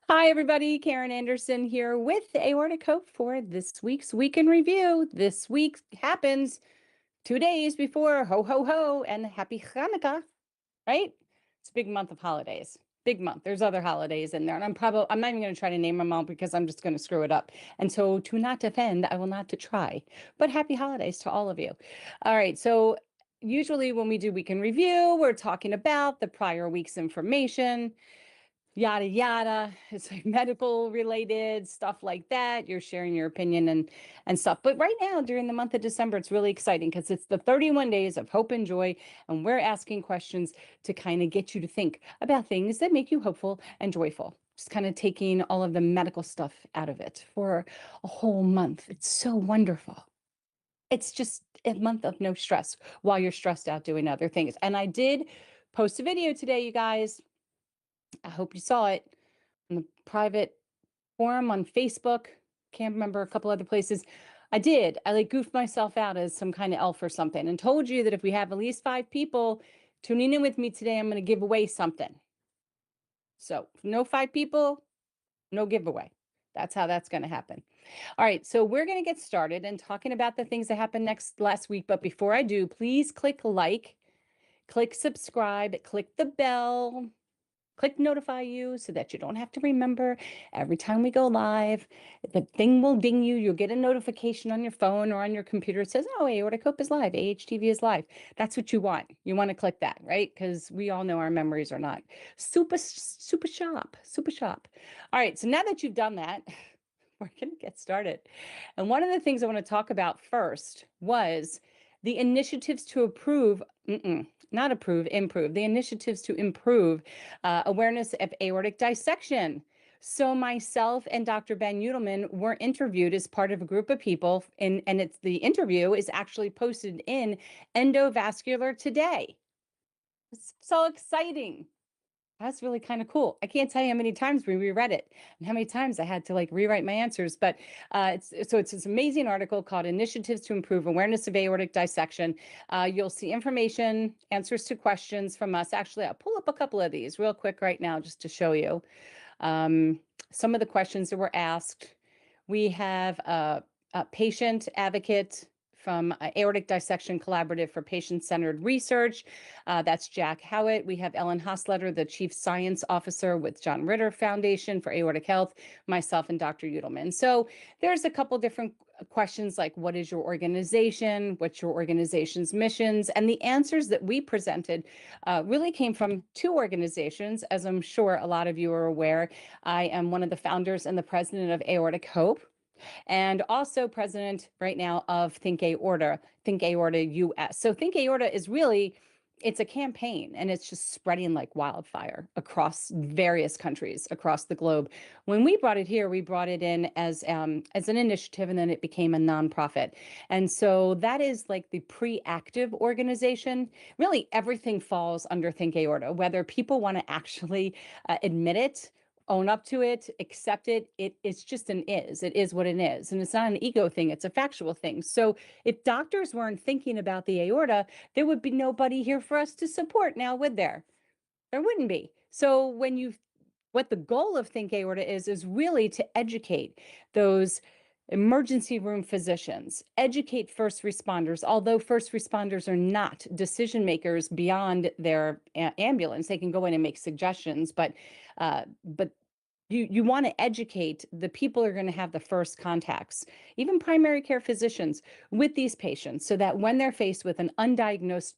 Hi, everybody. Karen Anderson here with the Aortic Hope for this week's Week in Review. This week happens 2 days before Ho Ho Ho and Happy Hanukkah, right? It's a big month of holidays. Big month. There's other holidays in there, and I'm not even going to try to name them all because I'm just going to screw it up. And so, to not offend, I will not to try. But happy holidays to all of you. All right. So usually when we do Week in Review, we're talking about the prior week's information, yada yada. It's like medical related stuff like that. You're sharing your opinion and stuff. But right now, during the month of December, it's really exciting because it's the 31 days of hope and joy, and we're asking questions to kind of get you to think about things that make you hopeful and joyful. Just kind of taking all of the medical stuff out of it for a whole month. It's so wonderful. It's just a month of no stress while you're stressed out doing other things. And I did post a video today, you guys. I hope you saw it in the private forum on Facebook. Can't remember a couple other places. I did. I like goofed myself out as some kind of elf or something and told you that if we have at least 5 people tuning in with me today, I'm going to give away something. So, no 5 people, no giveaway. That's how that's going to happen. All right, so we're going to get started and talking about the things that happened last week. But before I do, please click like, click subscribe, click the bell, click notify you so that you don't have to remember every time we go live. The thing will ding you. You'll get a notification on your phone or on your computer. It says, oh, Aortic Hope is live. AHTV is live. That's what you want. You want to click that, right? Because we all know our memories are not super, super sharp, super sharp. All right. So now that you've done that, we're going to get started. And one of the things I want to talk about first was the initiatives to approve, not approve, improve, the initiatives to improve awareness of aortic dissection. So myself and Dr. Ben Udelman were interviewed as part of a group of people, and the interview is actually posted in Endovascular Today. It's so exciting. That's really kind of cool. I can't tell you how many times we reread it and how many times I had to like rewrite my answers. But it's this amazing article called Initiatives to Improve Awareness of Aortic Dissection. You'll see information, answers to questions from us. Actually, I'll pull up a couple of these real quick right now just to show you some of the questions that were asked. We have a patient advocate from Aortic Dissection Collaborative for Patient-Centered Research. That's Jack Howitt. We have Ellen Hosletter, the Chief Science Officer with John Ritter Foundation for Aortic Health, myself and Dr. Udelman. So there's a couple different questions like, what is your organization? What's your organization's missions? And the answers that we presented really came from 2 organizations, as I'm sure a lot of you are aware. I am one of the founders and the president of Aortic Hope, and also president right now of Think Aorta US. So Think Aorta is really, it's a campaign and it's just spreading like wildfire across various countries across the globe. When we brought it here, we brought it in as an initiative, and then it became a nonprofit. And so that is like the pre-active organization. Really, everything falls under Think Aorta, whether people want to actually admit it, own up to it, accept it. It's just an is. It is what it is. And it's not an ego thing, it's a factual thing. So if doctors weren't thinking about the aorta, there would be nobody here for us to support now, would there? There wouldn't be. So what the goal of Think Aorta is really to educate those emergency room physicians, educate first responders, although first responders are not decision makers beyond their ambulance. They can go in and make suggestions, but you want to educate the people who are going to have the first contacts, even primary care physicians, with these patients, so that when they're faced with an undiagnosed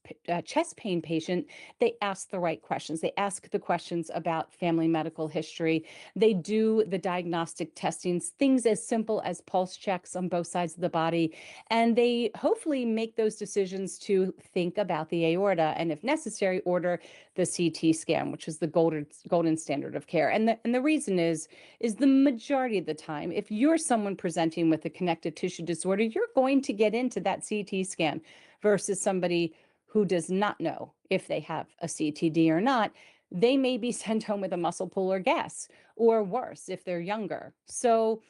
chest pain patient, they ask the right questions. They ask the questions about family medical history. They do the diagnostic testings, things as simple as pulse checks on both sides of the body, and they hopefully make those decisions to think about the aorta, and if necessary, order the CT scan, which is the golden standard of care. And the reason is the majority of the time, if you're someone presenting with a connective tissue disorder, you're going to get into that CT scan versus somebody who does not know if they have a CTD or not. They may be sent home with a muscle pull or gas, or worse if they're younger. So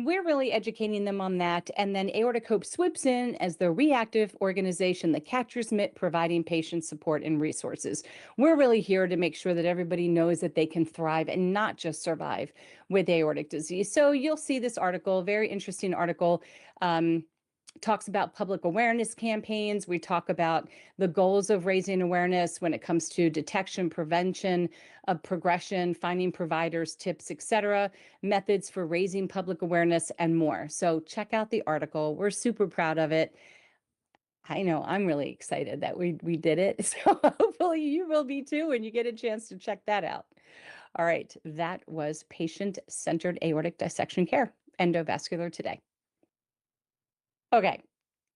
we're really educating them on that. And then Aortic Hope swoops in as the reactive organization that captures MIT, providing patient support and resources. We're really here to make sure that everybody knows that they can thrive and not just survive with aortic disease. So you'll see this article, very interesting article. Talks about public awareness campaigns. We talk about the goals of raising awareness when it comes to detection, prevention of progression, finding providers, tips, etc., methods for raising public awareness, and more. So check out the article. We're super proud of it. I know I'm really excited that we did it. So hopefully you will be too when you get a chance to check that out. All right, that was patient-centered aortic dissection care, endovascular today. Okay,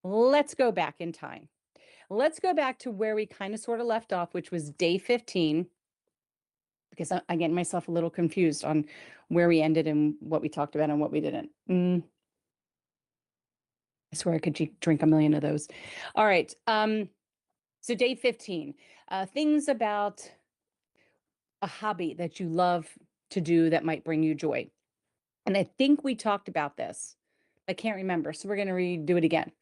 let's go back in time. Let's go back to where we kind of sort of left off, which was day 15, because I get myself a little confused on where we ended and what we talked about and what we didn't. I swear I could drink a million of those. All right. So day 15, things about a hobby that you love to do that might bring you joy. And I think we talked about this. I can't remember. So we're going to redo it again.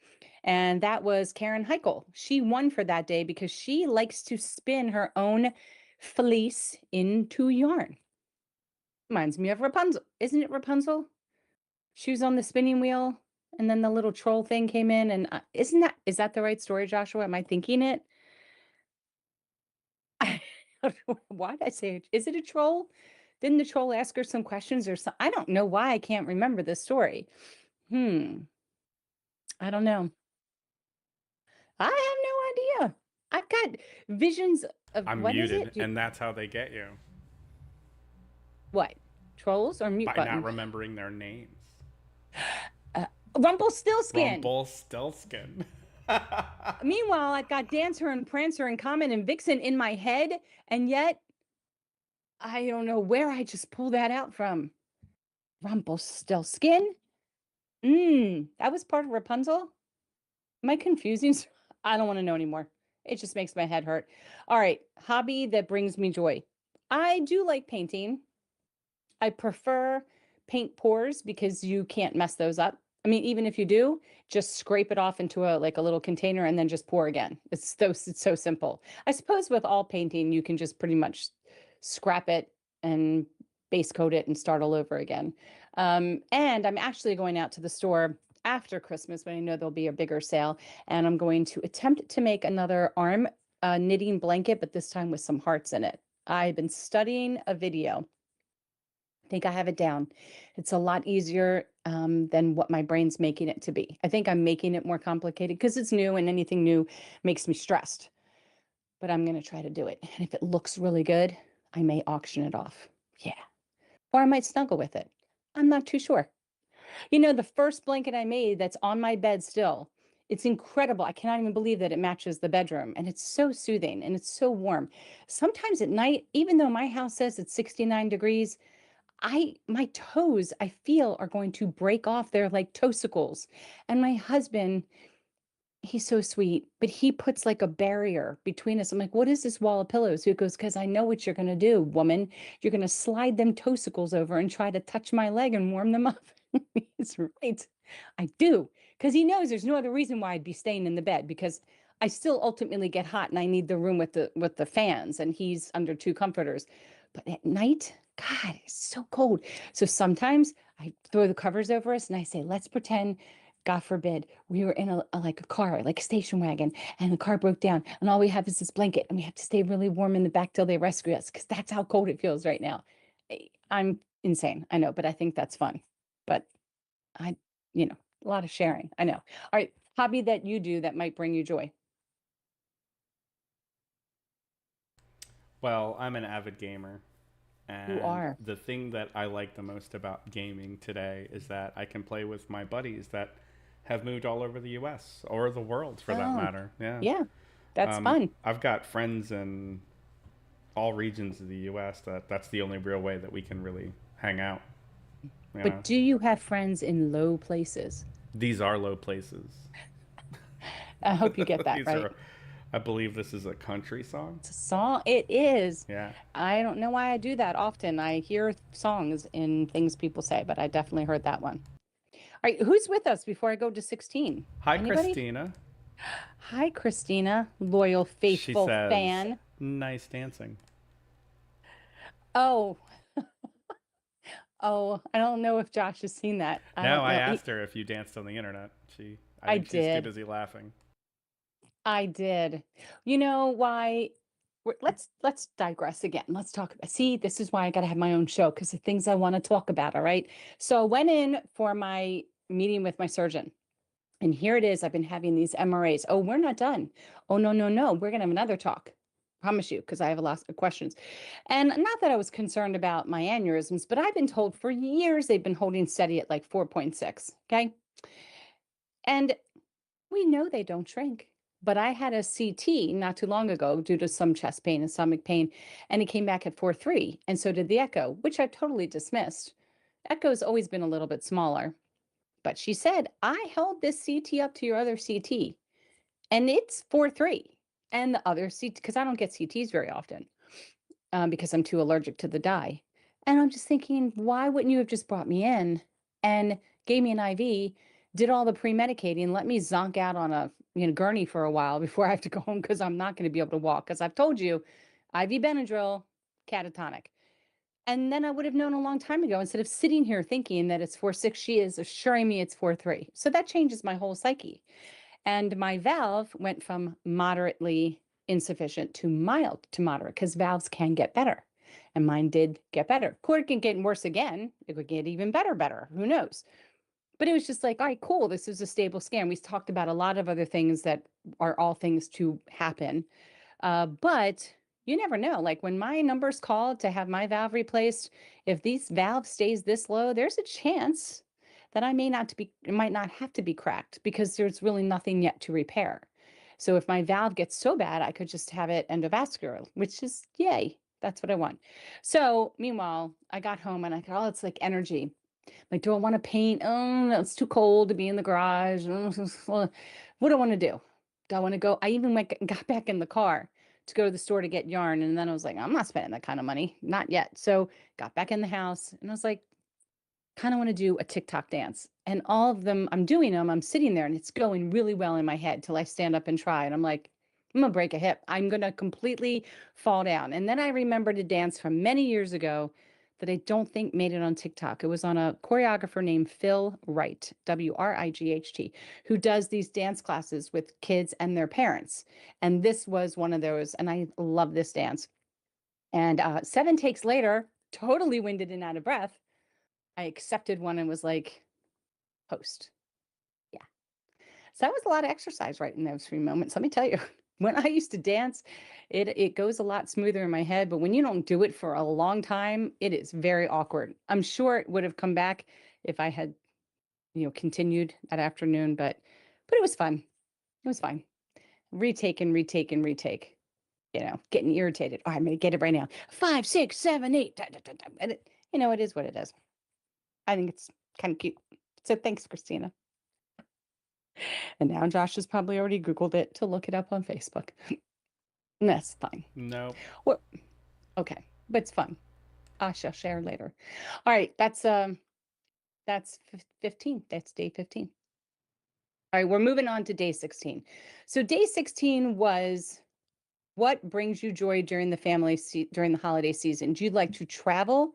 And that was Karen Heichel. She won for that day because she likes to spin her own fleece into yarn. Reminds me of Rapunzel. Isn't it Rapunzel? She was on the spinning wheel and then the little troll thing came in. And is that the right story, Joshua? Am I thinking it? Why did I say it? Is it a troll? Didn't the troll ask her some questions or something? I don't know why I can't remember this story. I don't know. I have no idea. I've got visions of I'm what muted, is it? and that's how they get you. What? Trolls or mute By button? not remembering their names. Rumpelstiltskin. Rumpelstiltskin. Meanwhile, I've got Dancer and Prancer and Comet and Vixen in my head, and yet I don't know where I just pulled that out from. Rumpelstiltskin? That was part of Rapunzel? Am I confusing? I don't want to know anymore. It just makes my head hurt. All right, hobby that brings me joy. I do like painting. I prefer paint pours because you can't mess those up. I mean, even if you do, just scrape it off into a little container and then just pour again. It's so simple. I suppose with all painting, you can just pretty much scrap it and base coat it and start all over again. And I'm actually going out to the store after Christmas when I know there'll be a bigger sale, and I'm going to attempt to make another arm knitting blanket, but this time with some hearts in it. I've been studying a video. I think I have it down. It's a lot easier than what my brain's making it to be. I think I'm making it more complicated because it's new and anything new makes me stressed. But I'm going to try to do it. And if it looks really good, I may auction it off. Yeah. Or I might snuggle with it. I'm not too sure. You know, the first blanket I made that's on my bed still, it's incredible. I cannot even believe that it matches the bedroom. And it's so soothing and it's so warm. Sometimes at night, even though my house says it's 69 degrees, my toes, I feel, are going to break off. They're like toesicles. And my husband, he's so sweet, but he puts like a barrier between us. I'm like, what is this wall of pillows? He goes, because I know what you're going to do, woman. You're going to slide them toesicles over and try to touch my leg and warm them up. He's right. I do. Because he knows there's no other reason why I'd be staying in the bed, because I still ultimately get hot and I need the room with the fans, and he's under two comforters. But at night, God, it's so cold. So sometimes I throw the covers over us and I say, let's pretend, God forbid, we were in like a car, like a station wagon, and the car broke down, and all we have is this blanket, and we have to stay really warm in the back till they rescue us, because that's how cold it feels right now. I'm insane, I know, but I think that's fun. But I, a lot of sharing, I know. All right, hobby that you do that might bring you joy. Well, I'm an avid gamer. You And are. the thing that I like the most about gaming today is that I can play with my buddies that have moved all over the US or the world for that Oh, matter. Yeah. yeah, that's fun. I've got friends in all regions of the US that's the only real way that we can really hang out. You But know, do you have friends in low places? these are low places. I hope you get that These right. are, I believe this is a country song. It's a song. It is. Yeah. I don't know why I do that often. I hear songs in things people say, but I definitely heard that one. All right, who's with us before I go to 16? Hi, Anybody? Christina. Hi, Christina, loyal, She faithful says, fan. nice dancing. Oh, oh, I don't know if Josh has seen that. I No, don't I know. asked her if you danced on the internet. I I think she's too did. busy laughing. I did. You know why? Let's digress again. Let's talk about. See, this is why I got to have my own show because the things I want to talk about. All right. So I went in for my meeting with my surgeon. And here it is. I've been having these MRAs. Oh, we're not done. Oh, no, no, no. We're going to have another talk. Promise you, because I have a lot of questions. And not that I was concerned about my aneurysms, but I've been told for years they've been holding steady at like 4.6. Okay. And we know they don't shrink. But I had a CT not too long ago due to some chest pain and stomach pain, and it came back at 4.3. And so did the echo, which I totally dismissed. Echo's always been a little bit smaller. But she said, I held this CT up to your other CT and it's 4.3. And the other CT, because I don't get CTs very often because I'm too allergic to the dye. And I'm just thinking, why wouldn't you have just brought me in and gave me an IV, did all the pre-medicating, let me zonk out on a gurney for a while before I have to go home because I'm not going to be able to walk. Because I've told you, IV Benadryl, catatonic. And then I would have known a long time ago instead of sitting here thinking that it's 4.6, she is assuring me it's 4.3. So that changes my whole psyche. And my valve went from moderately insufficient to mild to moderate because valves can get better. And mine did get better. Could it get worse again? It could get even better. Who knows? But it was just like, all right, cool. This is a stable scan. We talked about a lot of other things that are all things to happen. But you never know. Like when my number's called to have my valve replaced, if these valve stays this low, there's a chance that I may not to be, it might not have to be cracked because there's really nothing yet to repair. So if my valve gets so bad, I could just have it endovascular, which is yay. That's what I want. So meanwhile, I got home and I thought, oh, it's like energy. Like, do I want to paint? Oh, no, it's too cold to be in the garage. What do I want to do? Do I want to go? I even got back in the car to go to the store to get yarn. And then I was like, I'm not spending that kind of money. Not yet. So got back in the house and I was like, kind of want to do a TikTok dance. And all of them, I'm doing them. I'm sitting there and it's going really well in my head till I stand up and try. And I'm like, I'm going to break a hip. I'm going to completely fall down. And then I remembered a dance from many years ago that I don't think made it on TikTok. It was on a choreographer named Phil Wright, Wright, who does these dance classes with kids and their parents. And this was one of those. And I love this dance. And 7 takes later, totally winded and out of breath, I accepted one and was like, post. Yeah. So that was a lot of exercise right in those few moments. Let me tell you, when I used to dance, it goes a lot smoother in my head, but when you don't do it for a long time, it is very awkward. I'm sure it would have come back if I had, continued that afternoon, but it was fun. It was fine. Retake and retake and retake. Getting irritated. Oh, I'm gonna get it right now. 5, 6, 7, 8. Da, da, da, da. And it is what it is. I think it's kind of cute. So thanks, Christina. And now Josh has probably already Googled it to look it up on Facebook. That's fine. Nope. Well, okay, but it's fun. I shall share later. All right, that's 15. That's day 15. All right, we're moving on to day 16. So day 16 was what brings you joy during during the holiday season? Do you like to travel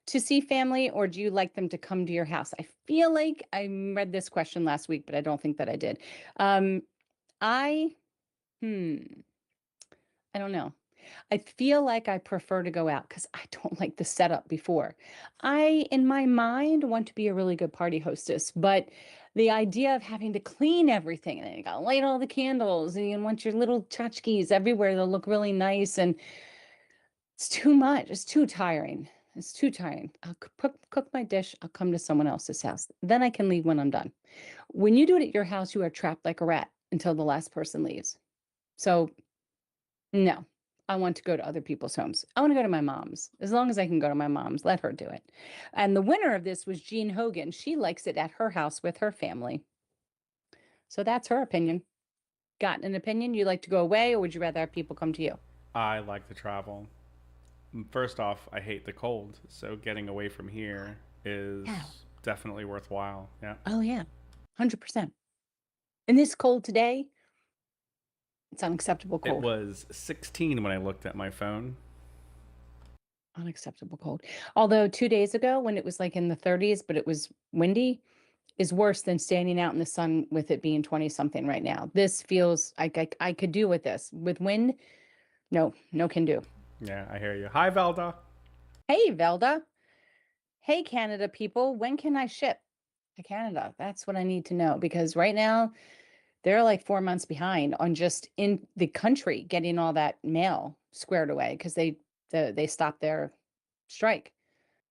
to see family or do you like them to come to your house? I feel like I read this question last week, but I don't think that I did. Um, I hmm, I don't know. I feel like I prefer to go out because I don't like the setup before. In my mind, want to be a really good party hostess, but the idea of having to clean everything and then you gotta light all the candles and you want your little tchotchkes everywhere that look really nice and it's too much. It's too tiring. It's too tiring. I'll cook my dish. I'll come to someone else's house. Then I can leave when I'm done. When you do it at your house, you are trapped like a rat until the last person leaves. So no, I want to go to other people's homes. I want to go to my mom's. As long as I can go to my mom's, let her do it. And the winner of this was Jean Hogan. She likes it at her house with her family. So that's her opinion. Got an opinion? You like to go away or would you rather have people come to you? I like to travel. First off, I hate the cold, so getting away from here is How? definitely worthwhile. Yeah. Oh yeah, 100%. In this cold today, it's unacceptable It cold. was 16 when I looked at my phone. Unacceptable cold. Although 2 days ago, when it was like in the 30s, but it was windy, is worse than standing out in the sun with it being 20 something right now. This feels like I could do with this. With wind, no, no can do. Yeah, I hear you. Hi, Velda. Hey, Velda. Hey, Canada people, when can I ship to Canada? That's what I need to know because right now they're like 4 months behind on just in the country getting all that mail squared away because they stopped their strike.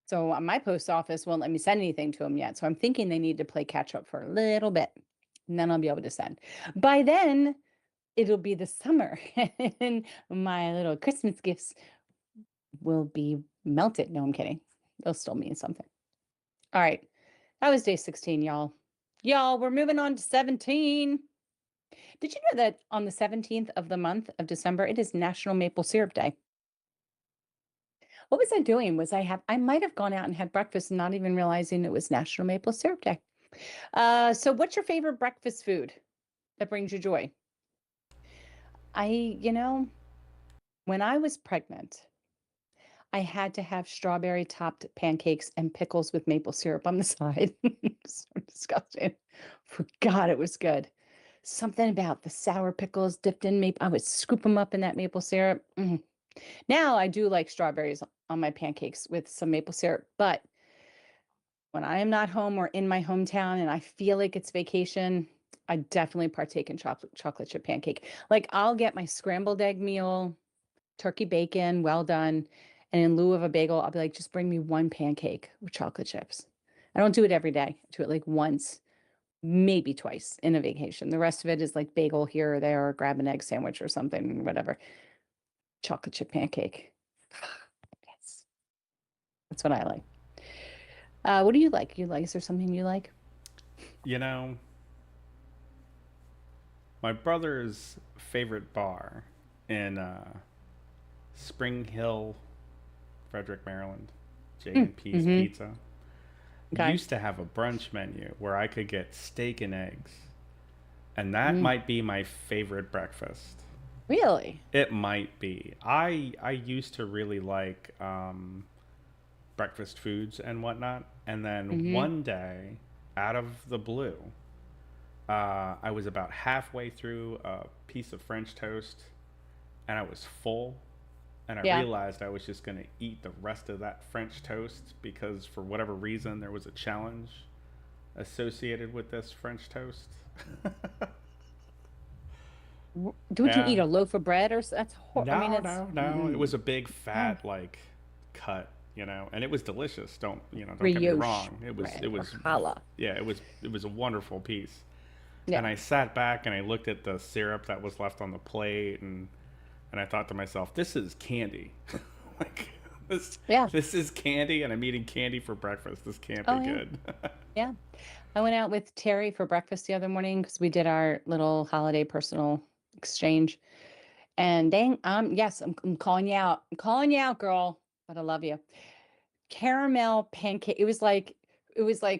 So my post office won't let me send anything to them yet. So I'm thinking they need to play catch up for a little bit, and then I'll be able to send. By then, it'll be the summer, and my little Christmas gifts will be melted. No, I'm kidding. They'll still mean something. All right. That was day 16, y'all. Y'all, we're moving on to 17. Did you know that on the 17th of the month of December, it is National Maple Syrup Day? What was I doing? I might have gone out and had breakfast and not even realizing it was National Maple Syrup Day. So what's your favorite breakfast food that brings you joy? I, you know, when I was pregnant, I had to have strawberry topped pancakes and pickles with maple syrup on the side. So disgusting. Forgot it was good. Something about the sour pickles dipped in maple. I would scoop them up in that maple syrup. Now I do like strawberries on my pancakes with some maple syrup, but when I am not home or in my hometown and I feel like it's vacation, I definitely partake in chocolate chip pancake. Like I'll get my scrambled egg meal, turkey bacon, well done. And in lieu of a bagel, I'll be like, just bring me one pancake with chocolate chips. I don't do it every day. I do it like once, maybe twice in a vacation. The rest of it is like bagel here or there, or grab an egg sandwich or something, whatever. Chocolate chip pancake. Yes, that's what I like. What do you like? Is there something you like? You know, my brother's favorite bar in Spring Hill, Frederick, Maryland, J&P's Mm-hmm. Pizza, Okay. used to have a brunch menu where I could get steak and eggs. And that Mm, might be my favorite breakfast. really? It might be. I used to really like breakfast foods and whatnot. And then Mm-hmm. one day, out of the blue, I was about halfway through a piece of French toast and I was full. And I Yeah. realized I was just going to eat the rest of that French toast because, for whatever reason, there was a challenge associated with this French toast. Would you eat Yeah. a loaf of bread that's I mean, No, it's no, no. It was a big oh, fat like cut, and it was delicious. Don't get me brioche wrong. bread It or was challah. yeah, it was a wonderful piece. And Yeah. I sat back and I looked at the syrup that was left on the plate and I thought to myself, this is candy. like this Yeah. this is candy and I'm eating candy for breakfast. This can't Oh be yeah. good. Yeah. I went out with Terry for breakfast the other morning because we did our little holiday personal exchange. And dang, yes, I'm calling you out. I'm calling you out, girl. But I love you. Caramel pancake. It was like,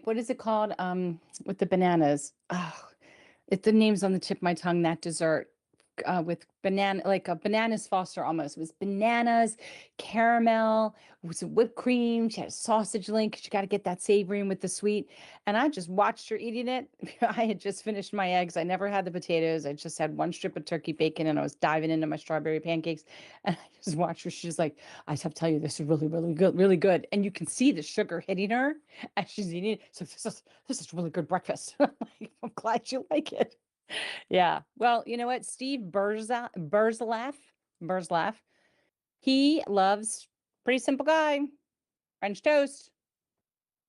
what is it called? With the bananas. Oh, the name's on the tip of my tongue, that dessert. With banana, like a bananas Foster almost. It was bananas, caramel, with some whipped cream. She had a sausage link. She got to get that savory in with the sweet. And I just watched her eating it. I had just finished my eggs. I never had the potatoes. I just had one strip of turkey bacon and I was diving into my strawberry pancakes. And I just watched her. She's like, I have to tell you, this is really, really good, really good. And you can see the sugar hitting her as she's eating it. So this is really good breakfast. I'm glad you like it. Yeah. Well, you know what? Steve Burzlaff, he loves pretty simple guy, French toast,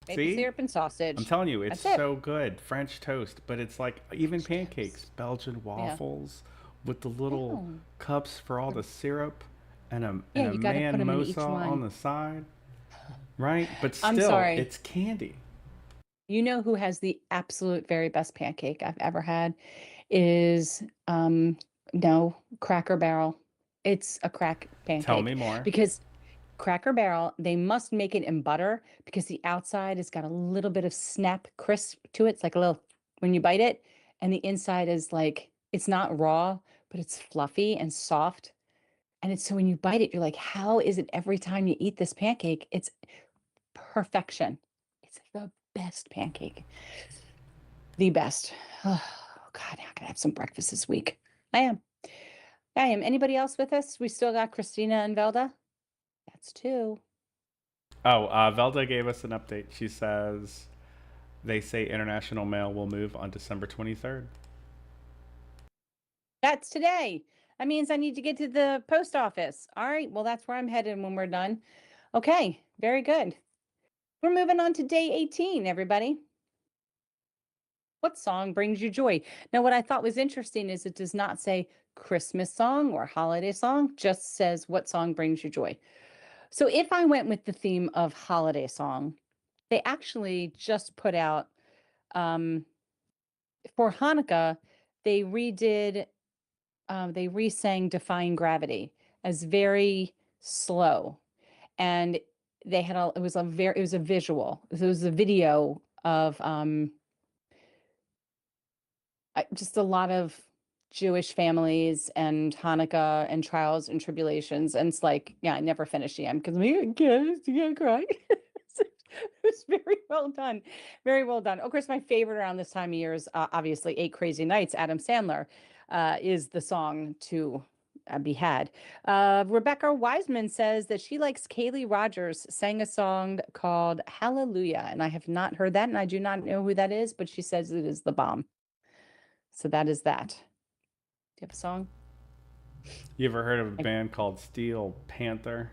maple See? syrup, and I'm sausage. telling you, it's That's it. so good. French toast, but it's like even French pancakes, toast. Belgian Yeah. waffles with the little Yeah. cups for all the syrup Yeah, and a you got to put man them in mosa each on one. the side, right? But I'm still, sorry. it's candy. You know who has the absolute very best pancake I've ever had is no, Cracker Barrel. It's a crack Tell pancake me more. because Cracker Barrel, they must make it in butter because the outside has got a little bit of snap crisp to it. It's like a little when you bite it, and the inside is like it's not raw, but it's fluffy and soft. And it's so when you bite it, you're like, how is it every time you eat this pancake? It's perfection. It's the best pancake. The best. Oh God, I'm gonna have some breakfast this week. I am. I am. Anybody else with us? We still got Christina and Velda. That's two. Oh, Velda gave us an update. She says they say international mail will move on December 23rd. That's today. That means I need to get to the post office. All right. Well, that's where I'm headed when we're done. Okay. Very good. We're moving on to day 18, everybody. What song brings you joy? Now, what I thought was interesting is it does not say Christmas song or holiday song, just says what song brings you joy. So if I went with the theme of holiday song, they actually just put out for Hanukkah, they redid they re-sang Defying Gravity as very slow. And they had a it was a very it was a visual. It was a video of just a lot of Jewish families and Hanukkah and trials and tribulations. And it's like, yeah, I never finished the end because I'm gonna cry. It was very well done. Very well done. Of course, my favorite around this time of year is obviously Eight Crazy Nights. Adam Sandler is the song to be had. Rebecca Wiseman says that she likes Kaylee Rogers sang a song called Hallelujah. And I have not heard that, and I do not know who that is, but she says it is the bomb. So that is that. Do you have a song? You ever heard of a band called Steel Panther?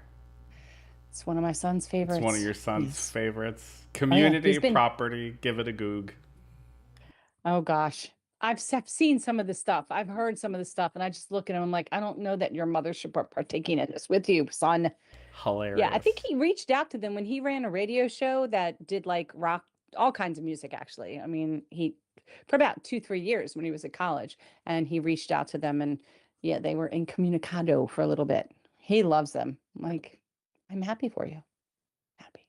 It's one of my son's It's one of favorites. your son's Yes. favorites. Oh yeah, Community he's been. property. Give it a goog. Oh gosh, I've seen some of the stuff. I've heard some of the stuff, and I just look at him. I'm like, I don't know that your mother should be partaking in this with you, son. Yeah, I think Hilarious. he reached out to them when he ran a radio show that did like rock, all kinds of music. Actually, I mean, he for about 2, 3 years when he was at college, and he reached out to them, and yeah, they were incommunicado for a little bit. He loves them. Like, I'm happy for you. Happy.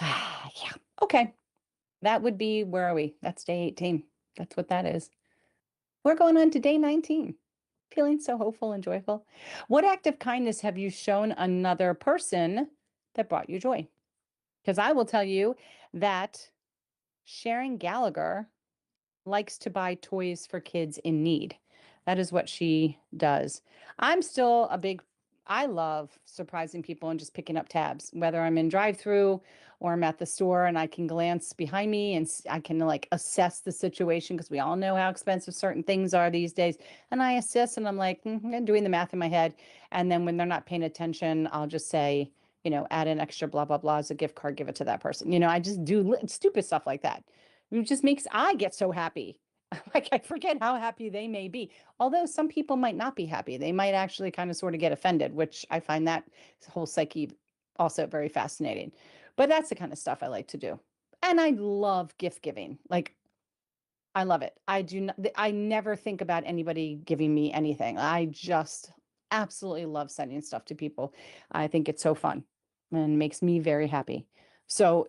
Yeah. Okay. That would be, where are we? That's day 18. That's what that is. We're going on to day 19. Feeling so hopeful and joyful. What act of kindness have you shown another person that brought you joy? Because I will tell you that Sharon Gallagher likes to buy toys for kids in need. That is what she does. I'm still a big I love surprising people and just picking up tabs, whether I'm in drive-through or I'm at the store and I can glance behind me and I can like assess the situation because we all know how expensive certain things are these days. And I assess and I'm like, I'm doing the math in my head. And then when they're not paying attention, I'll just say, add an extra blah, blah, blah as a gift card, give it to that person. I just do stupid stuff like that. It just makes I get so happy. Like I forget how happy they may be. Although some people might not be happy. They might actually kind of sort of get offended, which I find that whole psyche also very fascinating. But that's the kind of stuff I like to do. And I love gift giving. Like I love it. I do not, I never think about anybody giving me anything. I just absolutely love sending stuff to people. I think it's so fun and makes me very happy. So,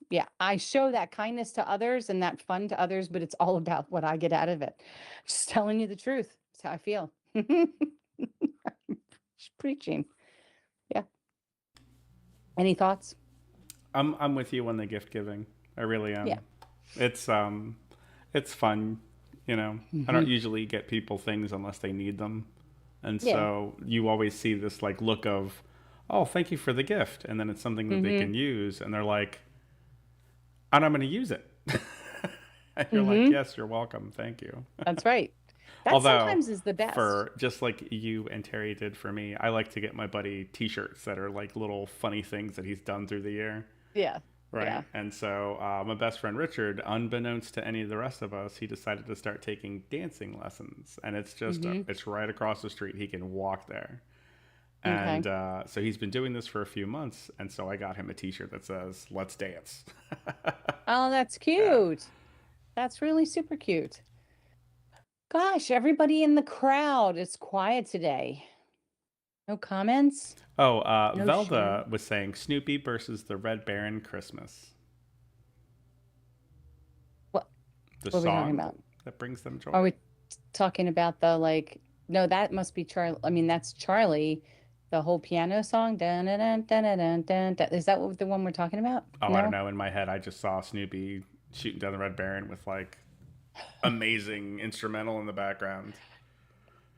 yeah, I show that kindness to others and that fun to others, but it's all about what I get out of it. Just telling you the truth. That's how I feel. Just preaching. Yeah. Any thoughts? I'm with you on the gift giving. I really Yeah. am. It's fun, you know. I Hmm. don't usually get people things unless they need them. And Yeah. so you always see this like look of, "Oh, thank you for the gift." And then it's something that they Hmm. can use and they're like, "And I'm going to use it." And you're like, Hmm. "Yes, you're welcome. Thank you." That's right. That Although, sometimes is the best. for just like you and Terry did for me, I like to get my buddy T-shirts that are like little funny things that he's done through the year, Yeah. right? Yeah. And so my best friend Richard, unbeknownst to any of the rest of us, he decided to start taking dancing lessons, and it's just Hmm. it's right across the street. He can walk there, Okay. and so he's been doing this for a few months, and so I got him a T-shirt that says "Let's dance." Oh, that's Yeah. cute. That's really super cute. Gosh, everybody in the crowd is quiet today. No comments? Oh, No Velda sharing? was saying Snoopy versus the Red Baron Christmas. What The what are we talking song about? that brings them Are joy. we talking about the like no, that must be Charlie. I mean, that's Charlie, the whole piano song. Dun, dun, dun, dun, dun, dun, dun, dun. Is that what the one we're talking about? Oh, I don't No? know. In my head, I just saw Snoopy shooting down the Red Baron with like amazing instrumental in the background.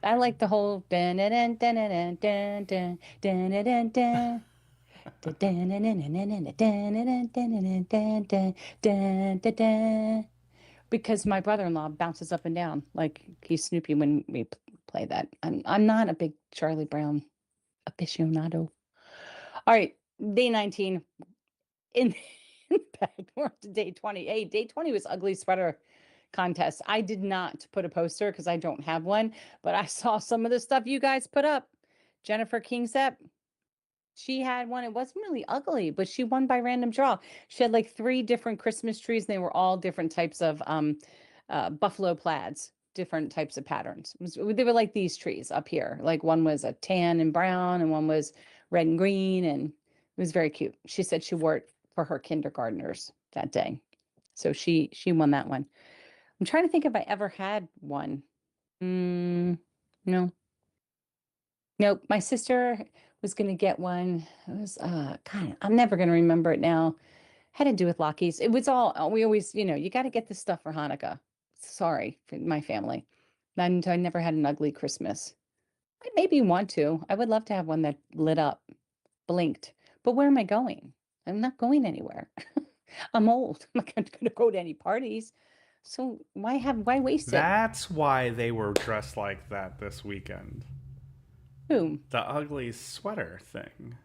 I like the whole dun dun dun dun dun dun dun dun dun dun dun. Because my brother-in-law bounces up and down like he's Snoopy when we play that. I'm not a big Charlie Brown aficionado. All right, day 19 in in fact, we're up to day 20. Hey, day 20 was ugly sweater contest. I did not put a poster because I don't have one, but I saw some of the stuff you guys put up. Jennifer Kingsep, she had one. It wasn't really ugly, but she won by random draw. She had like three different Christmas trees, and they were all different types of buffalo plaids, different types of patterns. They were like these trees up here. Like one was a tan and brown, and one was red and green, and it was very cute. She said she wore it for her kindergartners that day, so she won that one. I'm trying to think if I ever had one. No, nope. My sister was gonna get one. It was God, I'm never gonna remember it now. Had to do with Lockies. It was all we always, you got to get this stuff for Hanukkah. Sorry for my family. And I never had an ugly Christmas. I maybe want to. I would love to have one that lit up, blinked. But where am I going? I'm not going anywhere. I'm old. I'm not going to go to any parties. So why waste it? That's why they were dressed like that this weekend. Whom? The ugly sweater thing.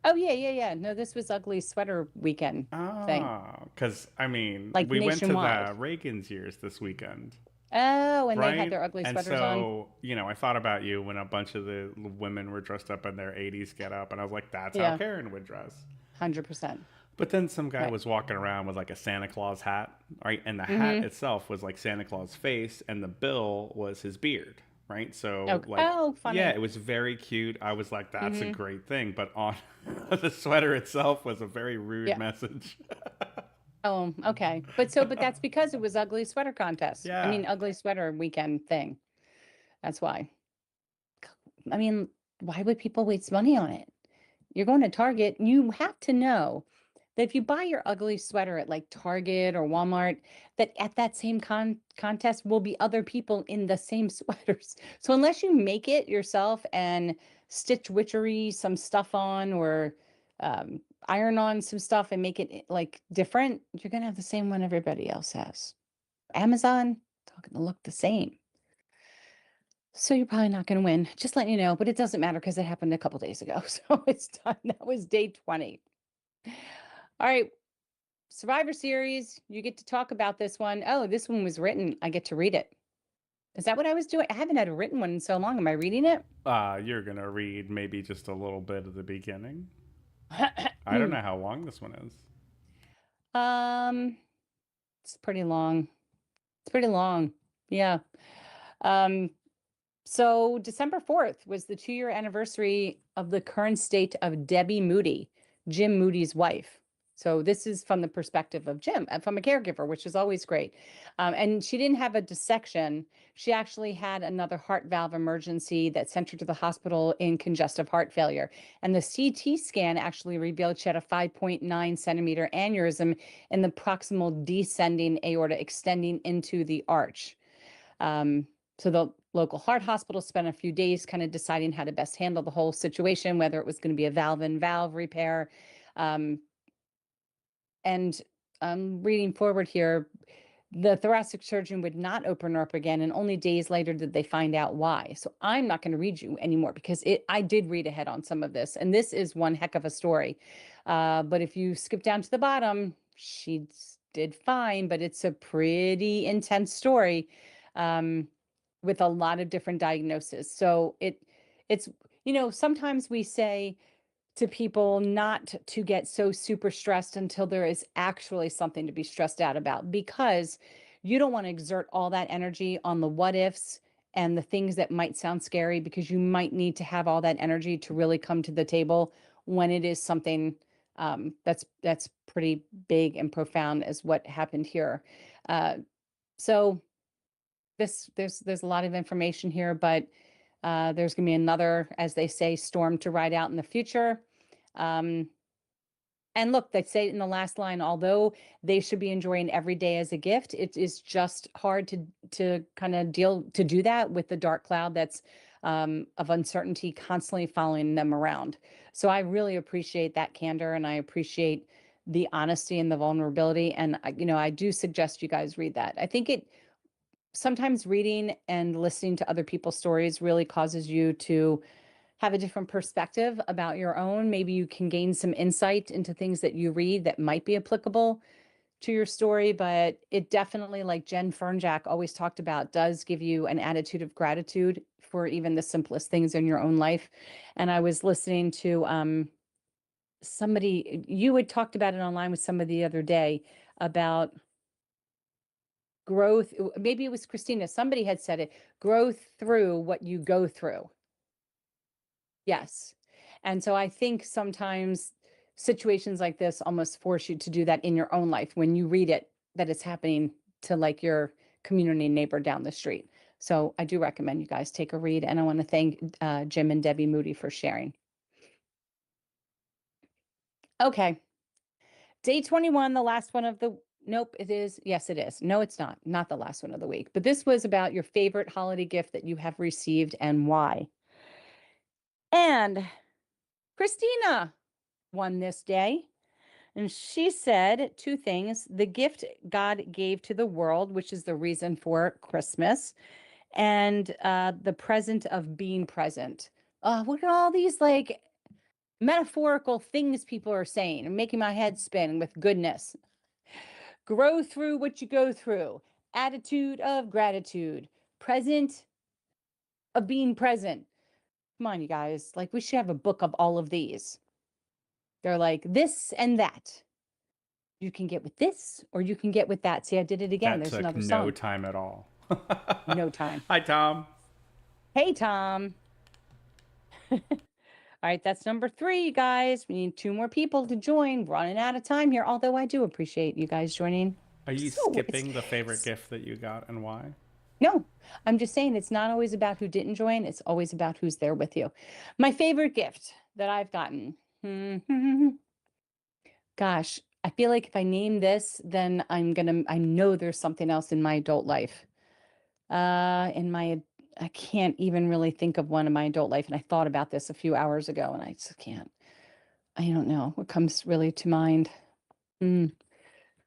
Oh yeah, yeah, yeah. No, this was ugly sweater weekend thing, Oh, because I mean, like we went to nationwide. the Reagan's years this weekend, Oh, and they had right? their ugly And sweaters on. so, I thought about you when a bunch of the women were dressed up in their 80s get up, and I was like, that's how Yeah, Karen would dress. 100%. But then some guy Right. was walking around with like a Santa Claus hat, right? And the hat Mm-hmm. itself was like Santa Claus' face, and the bill was his beard, right? So, Okay. like, Oh, yeah, funny. it was very cute. I was like, that's a Mhm. great thing. But on the sweater itself was a very rude Yeah. message. Oh, okay. But that's because it was ugly sweater contest. I Yeah. mean, ugly sweater weekend thing. That's why. I mean, why would people waste money on it? You're going to Target, you have to know that if you buy your ugly sweater at like Target or Walmart, that at that same contest will be other people in the same sweaters. So unless you make it yourself and stitch witchery some stuff on or um, iron on some stuff and make it like different, you're gonna have the same one everybody else has. Amazon, it's all gonna look the same. So you're probably not gonna win. Just letting you know, but it doesn't matter because it happened a couple days ago. So it's done. That was day 20. All right. Survivor Series, you get to talk about this one. Oh, this one was written. I get to read it. Is that what I was doing? I haven't had a written one in so long. Am I reading it? You're going to read maybe just a little bit of the beginning. I don't know how long this one is. um, it's pretty long. It's pretty long. Yeah. Um, So December 4th was the 2-year anniversary of the current state of Debbie Moody, Jim Moody's wife. So this is from the perspective of Jim, from a caregiver, which is always great. And she didn't have a dissection. She actually had another heart valve emergency that sent her to the hospital in congestive heart failure. And the CT scan actually revealed she had a 5.9 centimeter aneurysm in the proximal descending aorta extending into the arch. Um, so the local heart hospital spent a few days kind of deciding how to best handle the whole situation, whether it was going to be a valve in valve repair. Um, and reading forward here, the thoracic surgeon would not open her up again, and only days later did they find out why. So I'm not going to read you anymore because I did read ahead on some of this, and this is one heck of a story. But if you skip down to the bottom, she did fine, but it's a pretty intense story um, with a lot of different diagnoses. So it's sometimes we say to people not to get so super stressed until there is actually something to be stressed out about because you don't want to exert all that energy on the what ifs and the things that might sound scary, because you might need to have all that energy to really come to the table when it is something that's pretty big and profound, as what happened here. Uh, so there's a lot of information here, but there's going to be another, as they say, storm to ride out in the future. Um, and look, they say in the last line, although they should be enjoying every day as a gift, it is just hard to kind of do that with the dark cloud that's of uncertainty constantly following them around. So I really appreciate that candor, and I appreciate the honesty and the vulnerability. And I do suggest you guys read that. I think it sometimes reading and listening to other people's stories really causes you to have a different perspective about your own. Maybe you can gain some insight into things that you read that might be applicable to your story, but it definitely, like Jen Fernjack always talked about, does give you an attitude of gratitude for even the simplest things in your own life. And I was listening to somebody, you had talked about it online with somebody the other day about growth. Maybe it was Christina. Somebody had said it, growth through what you go through. Yes. And so I think sometimes situations like this almost force you to do that in your own life when you read it, that it's happening to like your community neighbor down the street. So I do recommend you guys take a read. And I want to thank Jim and Debbie Moody for sharing. Okay. Day 21, the last one of the, nope, it is. Yes, it is. No, it's not. Not the last one of the week. But this was about your favorite holiday gift that you have received and why. And Christina won this day. And she said two things: the gift God gave to the world, which is the reason for Christmas, and the present of being present. Look at all these like metaphorical things people are saying and making my head spin with goodness. Grow through what you go through, attitude of gratitude, present of being present. Come on, you guys. Like, we should have a book of all of these. They're like this and that. You can get with this or you can get with that. See, I did it again. That There's took another no song. time at all. No time. Hi, Tom. Hey, Tom. All right, that's number 3, you guys. We need 2 more people to join. Running out of time here, although I do appreciate you guys joining. Are you So skipping the favorite gift that you got and why? no, I'm just saying it's not always about who didn't join. It's always about who's there with you. My favorite gift that I've gotten. Gosh, I feel like if I name this, then I know there's something else in my adult life. In my, I can't even really think of one in my adult life. And I thought about this a few hours ago and I just can't. I don't know what comes really to mind. Mm,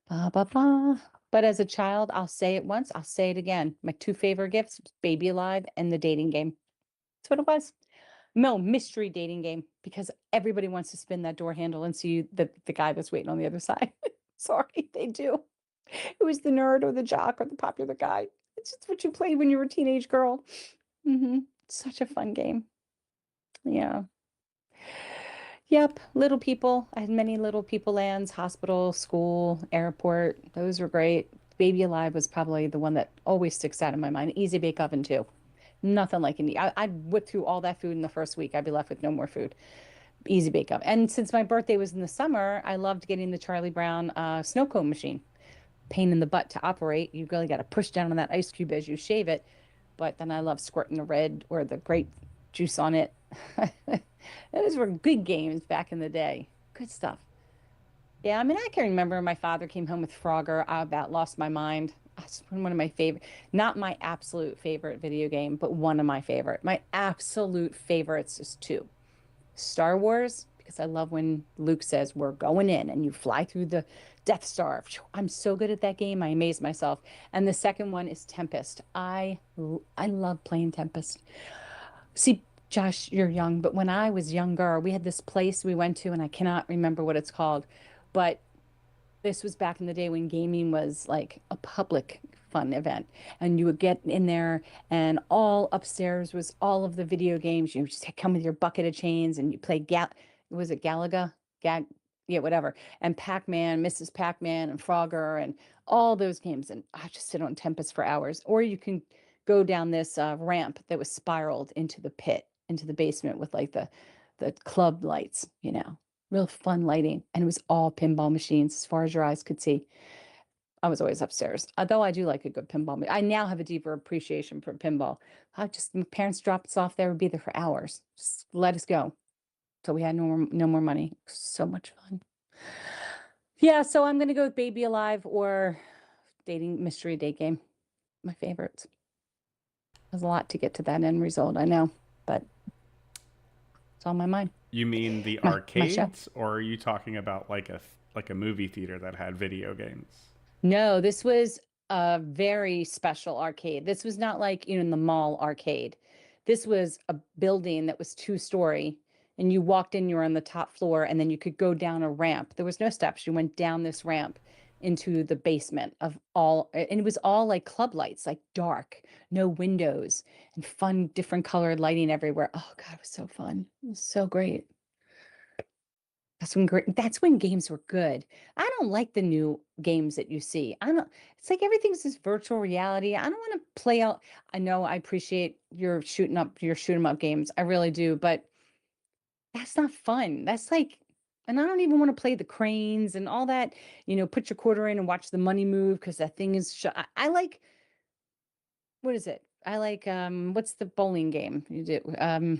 ba, ba, ba. But as a child, I'll say it once, I'll say it again. My 2 favorite gifts, Baby Alive and the dating game. That's what it was. No, mystery dating game, because everybody wants to spin that door handle and see the guy that's waiting on the other side. Sorry, they do. It was the nerd or the jock or the popular guy. It's just what you played when you were a teenage girl. Such a fun game. Yeah. Yep. Little people. I had many little people lands, hospital, school, airport. Those were great. Baby Alive was probably the one that always sticks out in my mind. Easy bake oven too. Nothing like an. I'd whip through all that food in the first week. I'd be left with no more food. Easy bake oven. And since my birthday was in the summer, I loved getting the Charlie Brown snow cone machine. Pain in the butt to operate. You really got to push down on that ice cube as you shave it. But then I love squirting the red or the grape juice on it. Those were good games back in the day. Good stuff. Yeah, I mean, I can remember my father came home with Frogger. I about lost my mind. That's one of my favorite, not my absolute favorite video game, but one of my favorite. My absolute favorites is 2. Star Wars, because I love when Luke says, we're going in, and you fly through the Death Star. I'm so good at that game. I amaze myself. And the second one is Tempest. I love playing Tempest. See, Josh, you're young, but when I was younger, we had this place we went to, and I cannot remember what it's called, but this was back in the day when gaming was like a public fun event. And you would get in there, and all upstairs was all of the video games. You just come with your bucket of chains and you play was it Galaga? Gag, yeah, whatever. And Pac-Man, Mrs. Pac-Man and Frogger and all those games. And I just sit on Tempest for hours. Or you can go down this ramp that was spiraled into the pit, into the basement with like the club lights, real fun lighting. And it was all pinball machines as far as your eyes could see. I was always upstairs, although I do like a good pinball. I now have a deeper appreciation for pinball. My parents dropped us off there, would be there for hours. Just let us go. So we had no more money. So much fun. Yeah, so I'm gonna go with Baby Alive or Dating Mystery Date Game. My favorites. There's a lot to get to that end result, I know, but it's on my mind. You mean the My show. arcades, or are you talking about like a movie theater that had video games? No, this was a very special arcade. This was not like, in the mall arcade. This was a building that was two-story, and you walked in, you were on the top floor, and then you could go down a ramp. There was no steps. You went down this ramp into the basement of and it was all like club lights, like dark, no windows, and fun, different colored lighting everywhere. Oh God, it was so fun. It was so great. That's when games were good. I don't like the new games that you see. I don't It's like everything's this virtual reality. I don't wanna play out. I know I appreciate your shoot 'em up games. I really do, but that's not fun. That's like, and I don't even wanna play the cranes and all that, put your quarter in and watch the money move because that thing is I like, what is it? I like, what's the bowling game you do?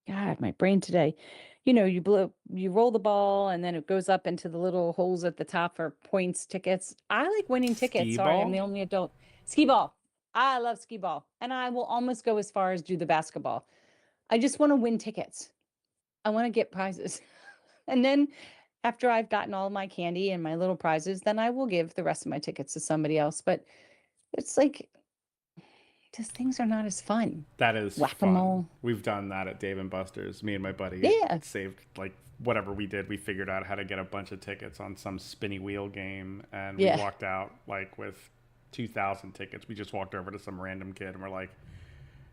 God, my brain today. You roll the ball and then it goes up into the little holes at the top for points, tickets. I like winning tickets. Skee Sorry, I'm ball? the only adult. Skee ball. I love skee ball. And I will almost go as far as do the basketball. I just want to win tickets. I want to get prizes. And then after I've gotten all my candy and my little prizes, then I will give the rest of my tickets to somebody else. But it's like, just things are not as fun. That is fun. Whack-a-mole. We've done that at Dave and Buster's. Me and my buddy Yeah. saved like whatever we did. We figured out how to get a bunch of tickets on some spinny wheel game, and we Yeah. walked out like with 2,000 tickets. We just walked over to some random kid and we're like,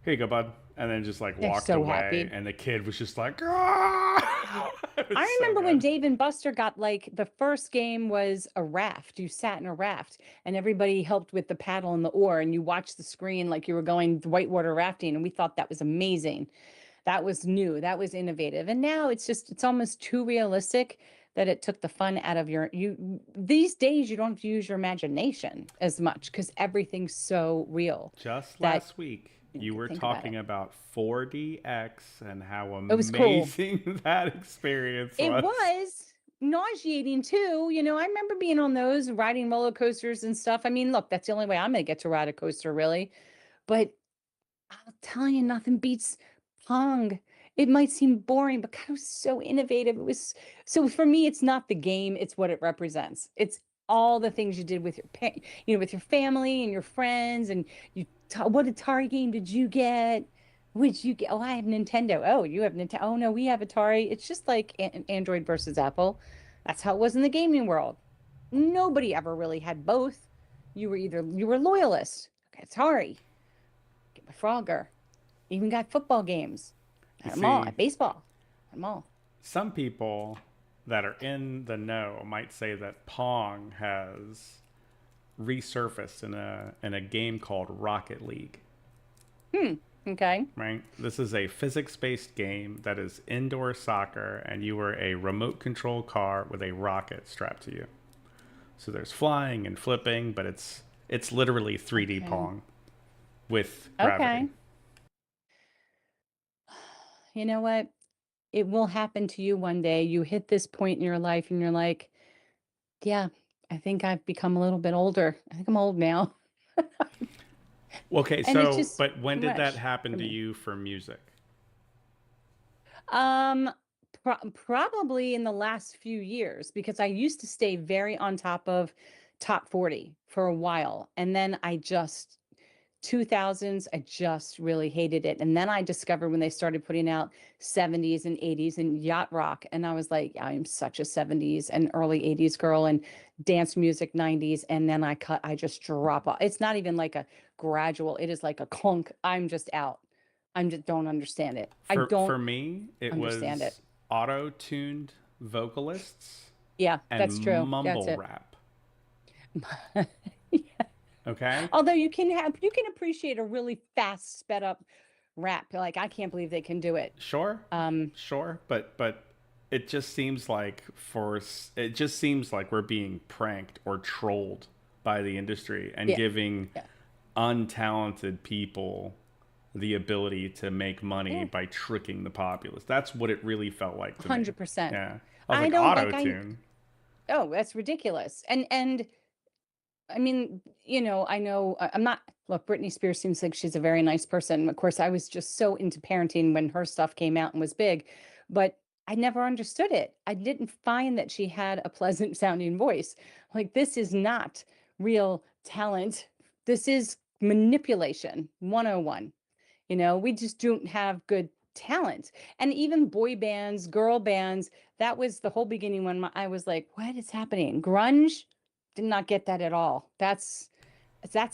"Here you go, bud," and then just like They're walked so away. happy. And the kid was just like, "Ah!" It was I so remember when good. Dave and Buster got, like, the first game was a raft. You sat in a raft and everybody helped with the paddle and the oar, and you watched the screen like you were going whitewater rafting. And we thought that was amazing. That was new. That was innovative. And now it's almost too realistic that it took the fun out of these days you don't have to use your imagination as much because everything's so real Just that last week, you don't you have to were think about it. talking about 4DX and how It was cool. amazing that experience It was. was nauseating too. I remember being on those, riding roller coasters and stuff. I mean, look, that's the only way I'm gonna get to ride a coaster, really. But I'll tell you, nothing beats Pong. It might seem boring, but God, it was so innovative. It was so for me, it's not the game, it's what it represents. It's all the things you did with with your family and your friends, and what Atari game did you get? Which you get? Oh, I have Nintendo. Oh, you have Nintendo. Oh no, we have Atari. It's just like Android versus Apple. That's how it was in the gaming world. Nobody ever really had both. You were loyalist. Okay, Atari. Get my Frogger. Even got football games. You Had them all. see, At baseball. Had them all. some people that are in the know might say that Pong has resurfaced in a game called Rocket League. Hmm. Okay. Right? This is a physics-based game that is indoor soccer, and you are a remote control car with a rocket strapped to you. So there's flying and flipping, but it's literally 3D Okay. Pong with gravity. Okay. You know what? It will happen to you one day. You hit this point in your life and you're like, yeah, I think I've become a little bit older. I think I'm old now. Okay, And it's so just but when too did that much happen for to me. you for music? Um, Probably in the last few years because I used to stay very on top of top 40 for a while. And then 2000s, I just really hated it. And then I discovered when they started putting out 70s and 80s and yacht rock. And I was like, I'm such a 70s and early 80s girl and dance music 90s. And then I just drop off. It's not even like a gradual, it is like a clunk. I'm just out. I just don't understand it. I For don't me, it understand it. was auto-tuned vocalists Yeah, and that's true. That's mumble it. rap. Yeah. Okay. Although you can appreciate a really fast sped up rap. Like I can't believe they can do it. Sure, Um, sure, but it just seems like it just seems like we're being pranked or trolled by the industry and yeah, giving yeah, untalented people the ability to make money yeah, by tricking the populace. That's what it really felt like to me. 100%. Yeah. I was I like, don't auto like tune. oh, that's ridiculous. And I mean, I know I'm not, look, Britney Spears seems like she's a very nice person. Of course, I was just so into parenting when her stuff came out and was big, but I never understood it. I didn't find that she had a pleasant sounding voice. Like, this is not real talent. This is manipulation 101. We just don't have good talent. And even boy bands, girl bands, that was the whole beginning when I was like, what is happening? Grunge? Did not get that at all. That's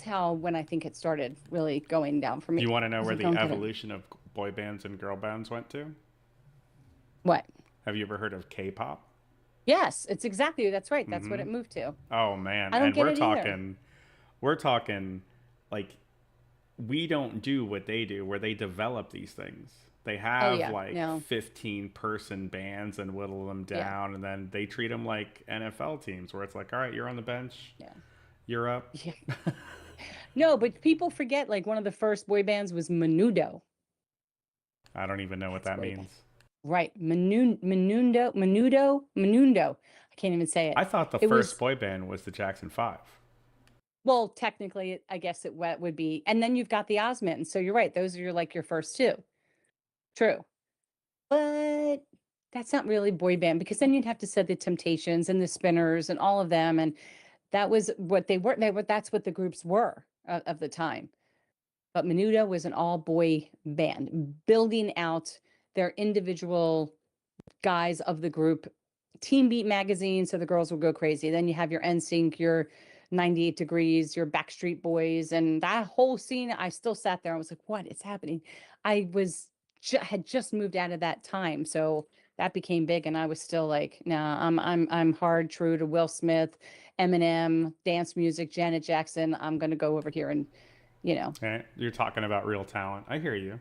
how when I think it started really going down for me. You want to I know was where like, the don't get it. evolution of boy bands and girl bands went to? What? Have you ever heard of K-pop? Yes, it's exactly that's right. That's what Mm-hmm. it moved to. Oh man, I don't and get it either. we're talking like we don't do what they do where they develop these things. They Oh have yeah, like no, 15 person bands and whittle them yeah, down and then they treat them like NFL teams where it's like, "All right, you're on the bench. yeah, You're up." yeah. No, but people forget like one of the first boy bands was Menudo. I don't even know what That's that way back. means. Right. Menudo. I can't even say I it. thought the It first was, boy band was the Jackson 5. well, technically, I guess would be. And then you've got the Osmonds. So you're right. Those are your first two. True. But that's not really boy band because then you'd have to say the Temptations and the Spinners and all of them. And that was what they were. That's what the groups were of the time. But Menudo was an all boy band building out their individual guys of the group. Teen Beat magazine, so the girls will go crazy. Then you have your NSYNC, your 98 Degrees, your Backstreet Boys, and that whole scene. I still sat there. I was like, "What is happening?" I was had just moved out of that time, so that became big, and I was still like, "Nah, I'm hard true to Will Smith, Eminem, dance music, Janet Jackson. I'm gonna go over here and you know, Okay? You're talking about real talent. I hear you.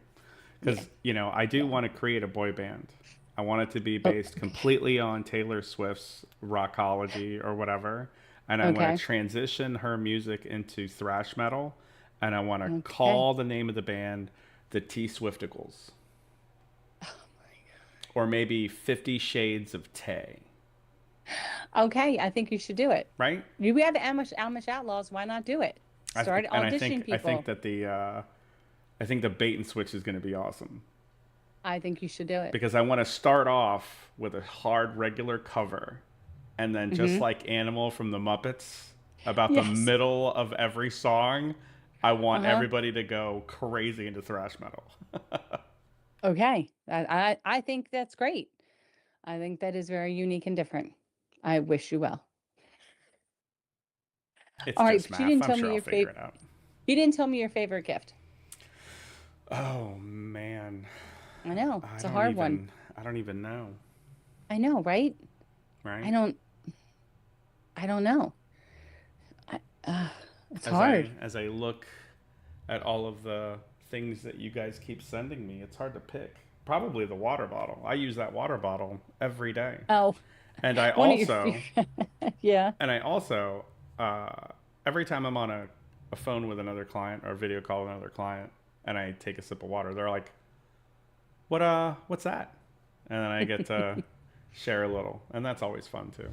yeah, Because, I do yeah." want to create a boy band. I want it to be Oh, based completely on Taylor Swift's rockology or whatever. And I want to okay, transition her music into thrash metal. And I want to okay. call the name of the band the T Swifticles. Oh my Or maybe 50 Shades of Tay. Okay, I think you should do it. Right? We have Amish Outlaws. Why not do it? Start And auditioning I think people. that I think the bait and switch is going to be awesome. I think you should do it. Because I want to start off with a hard regular cover and then just Hmm. like Animal from the Muppets, about the Yes. middle of every song, I want Uh-huh. everybody to go crazy into thrash metal. Okay. I think that's great. I think that is very unique and different. I wish you well. It's All right, just but you math. didn't I'm tell sure me I'll your figure favorite. it out. You didn't tell me your favorite gift. Oh man, I know it's a hard one. I don't even know. I know, right? I Right? don't. I don't know. I, it's hard. As I look at all of the things that you guys keep sending me, it's hard to pick. Probably the water bottle. I use that water bottle every day. Oh, And I one of your. also Yeah. and I also every time I'm on a phone with another client or a video call with another client and I take a sip of water, they're like, what's that? And then I get to share a little. And that's always fun too.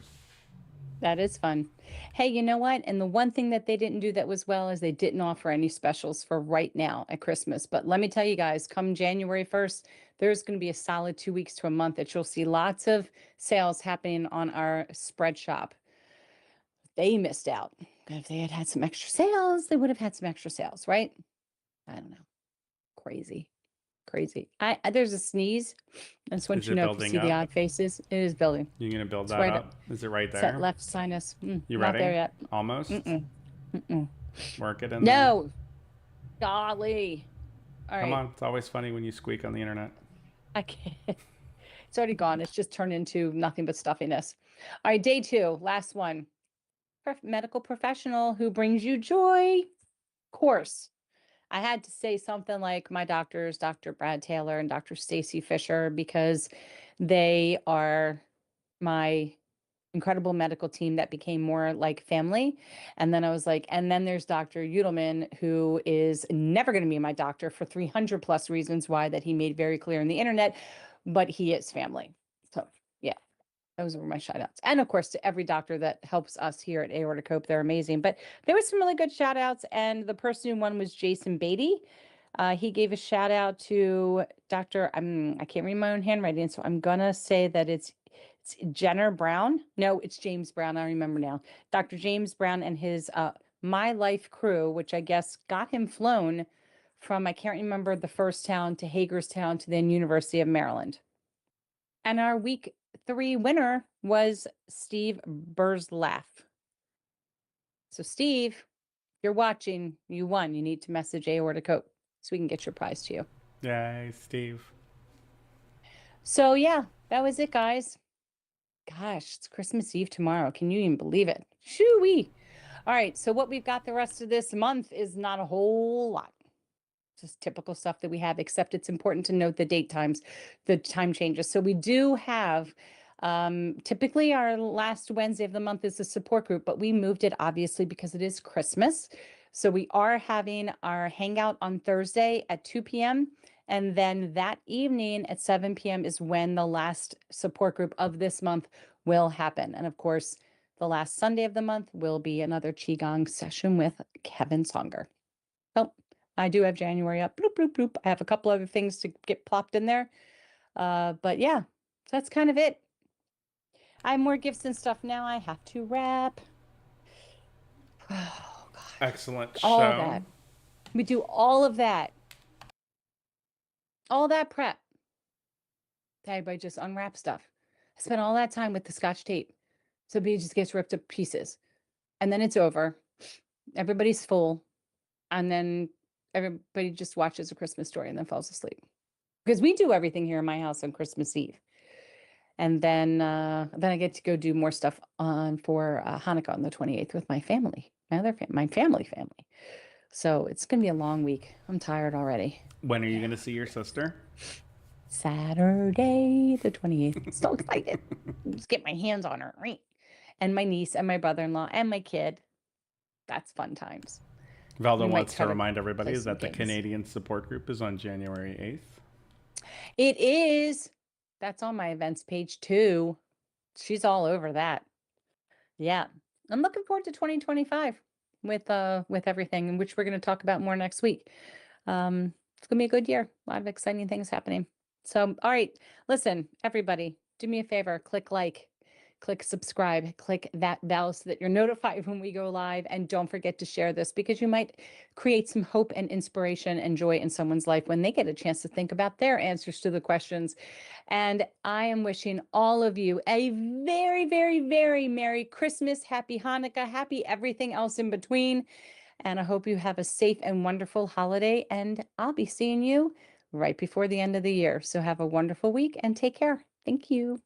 That is fun. Hey, you know what? And the one thing that they didn't do that was well is they didn't offer any specials for right now at Christmas. But let me tell you guys, come January 1st, there's going to be a solid 2 weeks to a month that you'll see lots of sales happening on our spread shop. They missed out. If they had had some extra sales, they would have had some extra sales, right? I don't know. Crazy, crazy. There's a sneeze. I just want Is you to it know if you building see the up? odd faces, it is building. You gonna build It's that right. up? Is it right It's that there? left sinus. You Not there ready? yet. Almost? Mm-mm. Mm-mm. Work it in there. No, golly. All Come right. on. It's always funny when you squeak on the internet. I can't. It's already gone. It's just turned into nothing but stuffiness. All right, day two, last one. medical professional who brings you joy. Of course, I had to say something like my doctors, Dr. Brad Taylor and Dr. Stacy Fisher, because they are my incredible medical team that became more like family. And then I was like, and then there's Dr. Udelman, who is never going to be my doctor for 300 plus reasons why that he made very clear on the internet, but he is family. So yeah, those were my shout outs. And of course, to every doctor that helps us here at Aortic Hope, they're amazing. But there was some really good shout outs. And the person who won was Jason Beatty. He gave a shout out to Dr. I can't read my own handwriting, so I'm gonna say that it's Jenner Brown. No, it's James Brown. I remember now. Dr. James Brown and his My Life crew, which I guess got him flown from, I can't remember the first town, to Hagerstown to then University of Maryland. And our week 3 winner was Steve Burzlaff. So Steve, if you're watching, you won. You need to message Aortic Hope so we can get your prize to you. Yay, Steve. So yeah, that was it, guys. Gosh, it's Christmas Eve tomorrow. Can you even believe it? Shoo-wee. All right, so what we've got the rest of this month is not a whole lot. Just typical stuff that we have, except it's important to note the date times, the time changes. So we do have, typically our last Wednesday of the month is a support group, but we moved it obviously because it is Christmas. So we are having our hangout on Thursday at 2 p.m. And then that evening at 7 p.m. is when the last support group of this month will happen. And of course, the last Sunday of the month will be another Qigong session with Kevin Songer. Well, I do have January up. Bloop, bloop, bloop. I have a couple other things to get plopped in there. But yeah, so that's kind of it. I have more gifts and stuff now. I have to wrap. Oh, God. Excellent All of show. that. We do all of that. All that prep. Everybody just unwrap stuff. I spent all that time with the Scotch tape. So it just gets ripped to pieces. And then it's over. Everybody's full. And then everybody just watches A Christmas Story and then falls asleep. Because we do everything here in my house on Christmas Eve. And then I get to go do more stuff on for Hanukkah on the 28th with my family, my family. So it's going to be a long week. I'm tired already. When are you going to see your sister? Saturday, the 28th. So excited. Just get my hands on her, right? And my niece and my brother-in-law and my kid. That's fun times. Valdo We might wants to try to remind everybody play some that the games. Canadian support group is on January 8th. It is. That's on my events page too. She's all over that. Yeah. I'm looking forward to 2025 with everything, which we're going to talk about more next week. It's going to be a good year. A lot of exciting things happening. So, all right, listen, everybody, do me a favor, click like, click subscribe, click that bell so that you're notified when we go live. And don't forget to share this because you might create some hope and inspiration and joy in someone's life when they get a chance to think about their answers to the questions. And I am wishing all of you a very, very, very Merry Christmas, Happy Hanukkah, happy everything else in between. And I hope you have a safe and wonderful holiday. And I'll be seeing you right before the end of the year. So have a wonderful week and take care. Thank you.